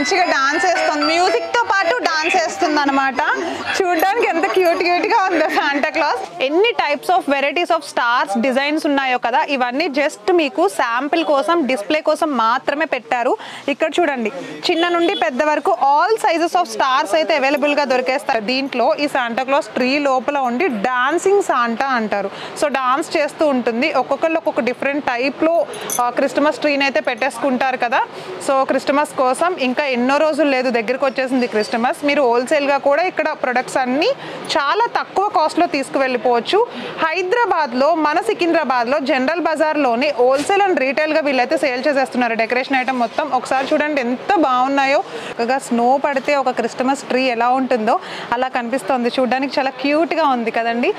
మంచిగా డాన్స్ చేస్తుంది, మ్యూజిక్ తో పాటు డాన్స్ చేస్తుంది అనమాట. చూడడానికి ఎంత క్యూట్ గా ఉందో శాంటా క్లాస్. ఎన్ని types of varieties of stars designs ఉన్నాయో కదా, ఇవన్నీ జస్ట్ మీకు శాంపిల్ కోసం, డిస్ప్లే కోసం మాత్రమే పెట్టారు. ఇక్కడ చూడండి, చిన్న నుండి పెద్ద వరకు ఆల్ సైజెస్ ఆఫ్ స్టార్స్ అయితే అవైలబుల్ గా దొరికేస్తారు. దీంట్లో ఈ శాంటా క్లాస్ ట్రీ లోపల ఉండి డాన్సింగ్ శాంటా అంటారు. సో డాన్స్ చేస్తూ ఉంటుంది. ఒక్కొక్కళ్ళు ఒక్కొక్క డిఫరెంట్ టైప్ లో క్రిస్టమస్ ట్రీని అయితే పెట్టేసుకుంటారు కదా. సో క్రిస్టమస్ కోసం ఇంకా ఎన్నో రోజులు లేదు, దగ్గరికి వచ్చేసింది క్రిస్టమస్. మీరు హోల్సేల్ గా కూడా ఇక్కడ ప్రొడక్ట్స్ అన్ని చాలా తక్కువ కాస్ట్ లో తీసుకువెళ్ళిపోవచ్చు. హైదరాబాద్ లో, మన సికింద్రాబాద్ లో జనరల్ బజార్ లోని హోల్సేల్ అండ్ రీటైల్ గా వీళ్ళైతే సేల్ చేసేస్తున్నారు డెకరేషన్ ఐటమ్ మొత్తం. ఒకసారి చూడండి ఎంత బాగున్నాయో. ఒక స్నో పడితే ఒక క్రిస్టమస్ ట్రీ ఎలా ఉంటుందో అలా కనిపిస్తుంది. చూడడానికి చాలా క్యూట్ గా ఉంది కదండి.